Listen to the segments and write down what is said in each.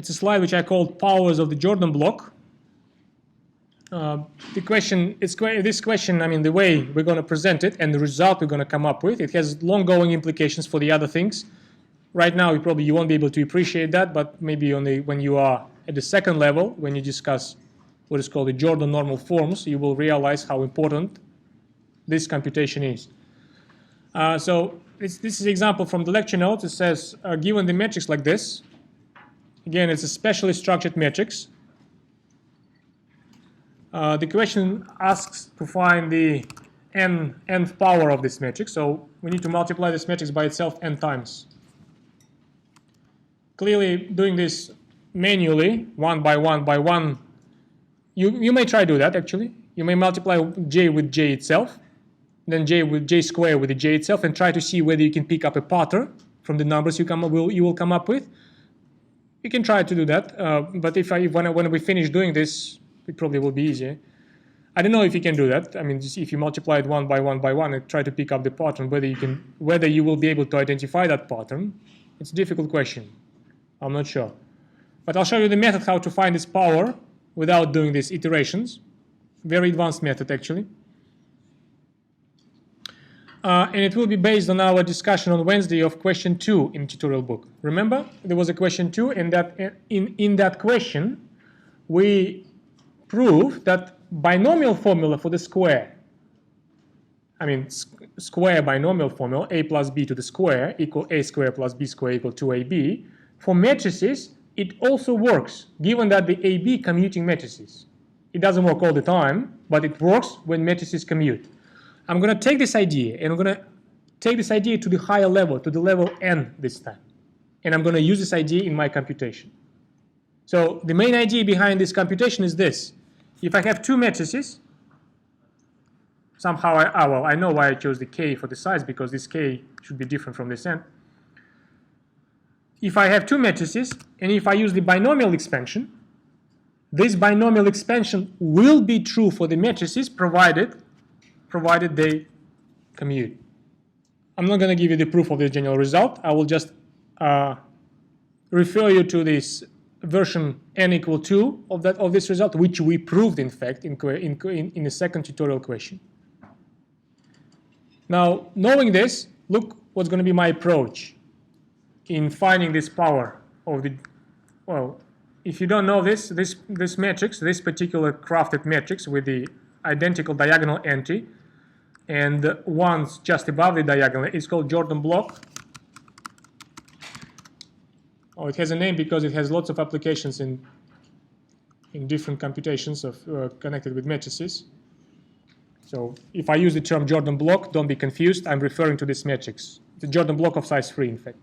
It's a slide which I called powers of the Jordan block. The question, this question, I mean, the way we're going to present it and the result we're going to come up with, it has long-going implications for the other things. Right now, you won't be able to appreciate that, but maybe only when you are at the second level, when you discuss what is called the Jordan normal forms, you will realize how important this computation is. So this is an example from the lecture notes. It says, given the matrix like this, again, it's a specially structured matrix. The question asks to find the nth power of this matrix. So we need to multiply this matrix by itself n times. Clearly, doing this manually, one by one, you may try to do that, actually. You may multiply j with j itself, then j with j squared with the j itself, and try to see whether you can pick up a pattern from the numbers you will come up with. You can try to do that, but when we finish doing this, it probably will be easier. I don't know if you can do that. I mean, just if you multiply it one by one and try to pick up the pattern, whether you will be able to identify that pattern, it's a difficult question. I'm not sure. But I'll show you the method how to find this power without doing these iterations. Very advanced method, actually. And it will be based on our discussion on Wednesday of question 2 in the tutorial book. Remember, there was a question 2, and in that question, we proved that binomial formula for the square, I mean square binomial formula, a plus b to the square equal a squared plus b squared equal 2ab, for matrices, it also works, given that the AB commuting matrices. It doesn't work all the time, but it works when matrices commute. I'm going to take this idea, and I'm going to take this idea to the higher level, to the level n this time. And I'm going to use this idea in my computation. So the main idea behind this computation is this. If I have two matrices, somehow I know why I chose the k for the size, because this k should be different from this n. If I have two matrices, and if I use the binomial expansion, this binomial expansion will be true for the matrices provided they commute. I'm not going to give you the proof of the general result. I will just refer you to this version n equal 2 of this result, which we proved, in fact, in the second tutorial question. Now, knowing this, look what's going to be my approach in finding this power of the, well, if you don't know this matrix, this particular crafted matrix with the identical diagonal entry and ones just above the diagonal, is called Jordan block. Oh, it has a name because it has lots of applications in different computations of connected with matrices. So if I use the term Jordan block, don't be confused. I'm referring to this matrix. The Jordan block of size 3, in fact.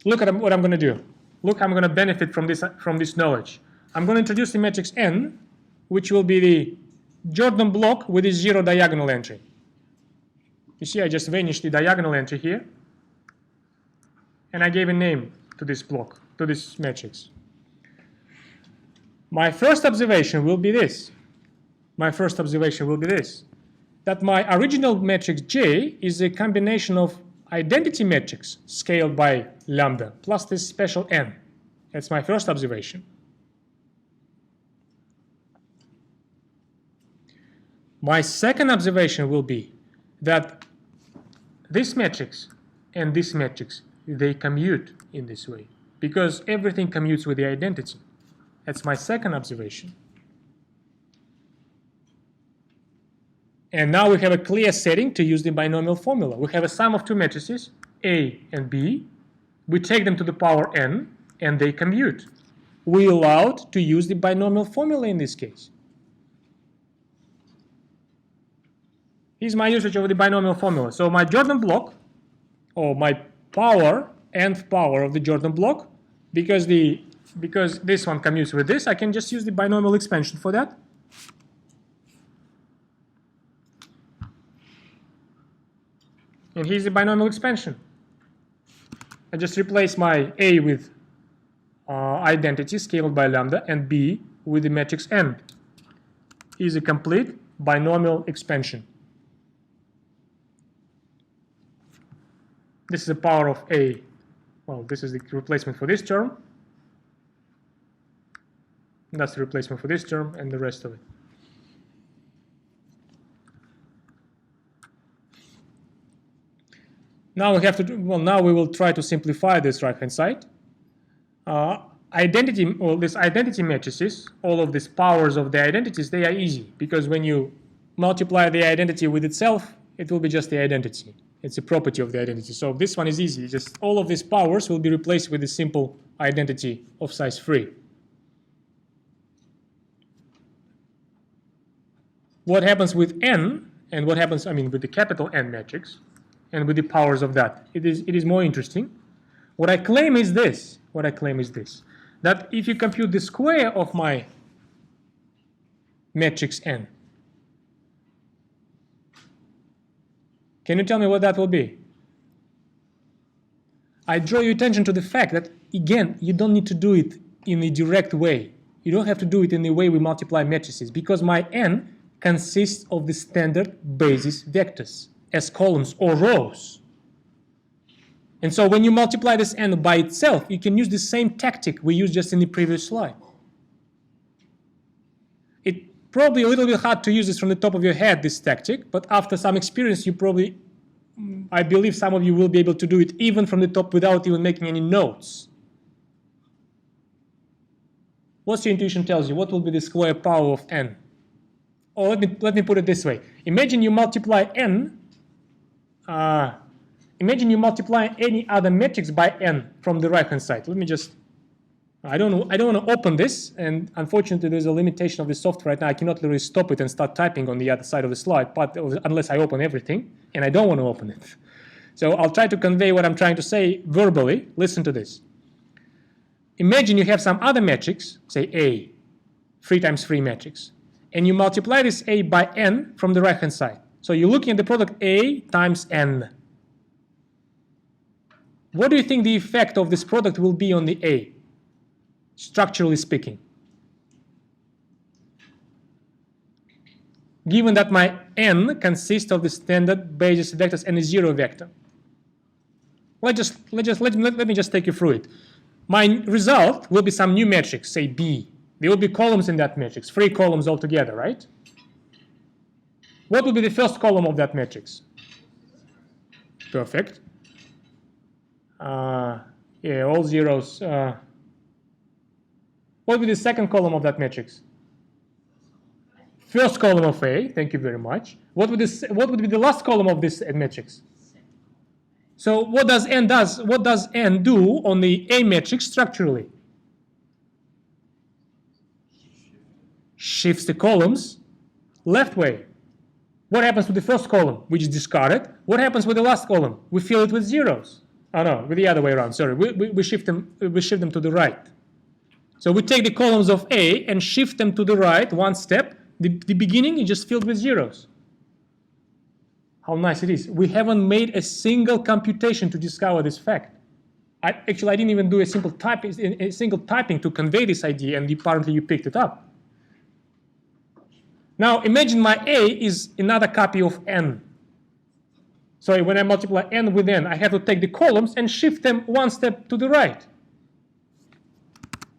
Look at what I'm going to do. Look, I'm going to benefit from this knowledge. I'm going to introduce the matrix n, which will be the Jordan block with a 0 diagonal entry. You see, I just vanished the diagonal entry here, and I gave a name to this block, to this matrix. My first observation will be this. That my original matrix J is a combination of identity matrix scaled by lambda plus this special n. That's my first observation. My second observation will be that this matrix and this matrix, they commute in this way, because everything commutes with the identity. That's my second observation. And now we have a clear setting to use the binomial formula. We have a sum of two matrices, A and B. We take them to the power n, and they commute. We are allowed to use the binomial formula in this case. Here's my usage of the binomial formula. So my Jordan block, or my power, nth power of the Jordan block, because this one commutes with this, I can just use the binomial expansion for that. And here's the binomial expansion. I just replace my A with identity scaled by lambda and B with the matrix n. Is a complete binomial expansion. This is the power of A Well, this is the replacement for this term. That's the replacement for this term and the rest of it. Now we have to, now we will try to simplify this right-hand side. This identity matrices, all of these powers of the identities, they are easy because when you multiply the identity with itself, it will be just the identity. It's a property of the identity. So this one is easy. Just all of these powers will be replaced with a simple identity of size 3. What happens with n, and what happens, with the capital N matrix, and with the powers of that, it is more interesting. What I claim is this. That if you compute the square of my matrix N, can you tell me what that will be? I draw your attention to the fact that, again, you don't need to do it in a direct way. You don't have to do it in the way we multiply matrices, because my N consists of the standard basis vectors as columns or rows. And so when you multiply this N by itself, you can use the same tactic we used just in the previous slide. It's probably a little bit hard to use this from the top of your head, this tactic, but after some experience, I believe some of you will be able to do it even from the top without even making any notes. What's your intuition tells you? What will be the square power of N? Or let me put it this way. Imagine you multiply N. Imagine you multiply any other matrix by N from the right-hand side. Let me just. I don't want to open this, and unfortunately, there's a limitation of the software right now. I cannot literally stop it and start typing on the other side of the slide, but unless I open everything, and I don't want to open it. So I'll try to convey what I'm trying to say verbally. Listen to this. Imagine you have some other matrix, say A, 3 times 3 matrix, and you multiply this A by N from the right-hand side. So you're looking at the product A times N. What do you think the effect of this product will be on the A, structurally speaking? Given that my N consists of the standard basis vectors and a 0 vector. Let me just take you through it. My result will be some new matrix, say B. There will be columns in that matrix, 3 columns altogether, right? What will be the first column of that matrix? Perfect. Yeah, all zeros. What will be the second column of that matrix? First column of A, thank you very much. What would be the last column of this matrix? So what does N do on the A matrix structurally? Shifts the columns left way. What happens with the first column? We just discard it. What happens with the last column? We fill it with zeros. Oh no, with the other way around. Sorry, we shift them to the right. So we take the columns of A and shift them to the right one step. The beginning is just filled with zeros. How nice it is. We haven't made a single computation to discover this fact. I didn't even do a single typing to convey this idea, and apparently you picked it up. Now imagine my A is another copy of N. So when I multiply N with N, I have to take the columns and shift them one step to the right.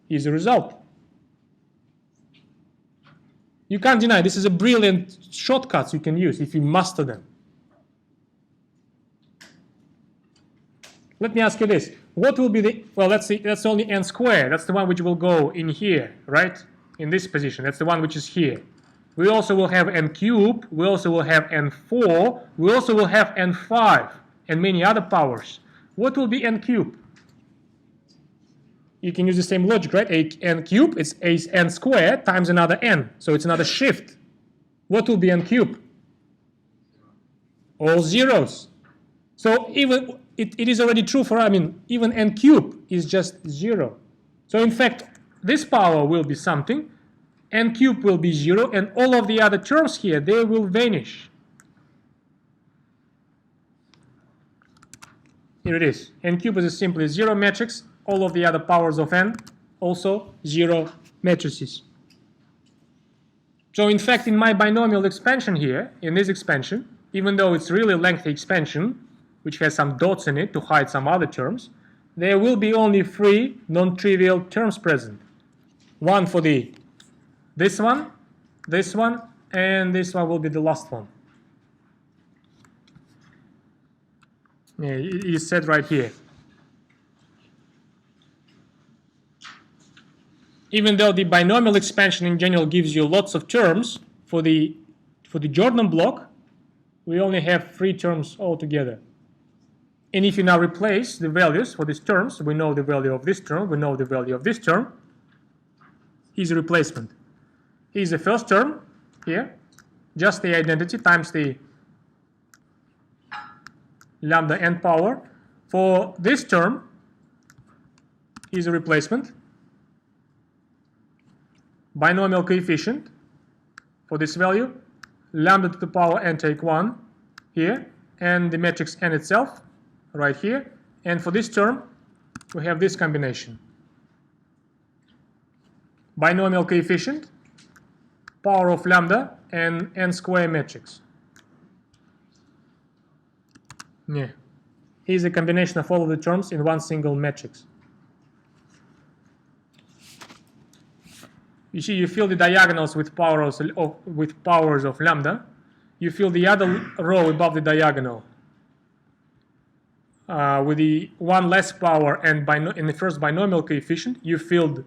Here's the result. You can't deny this is a brilliant shortcut you can use if you master them. Let me ask you this. What will be the, well, let's see, that's only N squared. That's the one which will go in here, right? In this position. That's the one which is here. We also will have N cubed. We also will have N4. We also will have N5 and many other powers. What will be N cubed? You can use the same logic, right? N cubed, it's N squared times another N. So it's another shift. What will be N cubed? All zeros. So even it is already true for, even N cubed is just 0. So in fact, this power will be something. N cubed will be 0, and all of the other terms here, they will vanish. Here it is. N cubed is simply 0 matrix. All of the other powers of N, also 0 matrices. So in fact, in my binomial expansion here, in this expansion, even though it's really a lengthy expansion, which has some dots in it to hide some other terms, there will be only 3 non-trivial terms present. One for this one, and this one will be the last one. Yeah, it is said right here. Even though the binomial expansion in general gives you lots of terms, for the Jordan block, we only have 3 terms altogether. And if you now replace the values for these terms, we know the value of this term, we know the value of this term. Here's a replacement. Here's the first term here, just the identity times the lambda n power. For this term, is a replacement. Binomial coefficient for this value, lambda to the power n take 1 here, and the matrix n itself right here. And for this term, we have this combination. Binomial coefficient, power of lambda, and n square matrix. Yeah. Here's a combination of all of the terms in one single matrix. You see, you fill the diagonals with powers of lambda. You fill the other row above the diagonal with the one less power and in the first binomial coefficient. You filled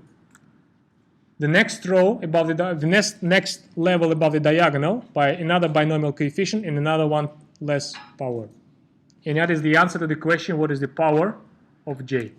the next row above the next level above the diagonal by another binomial coefficient and another one less power. And that is the answer to the question, what is the power of J?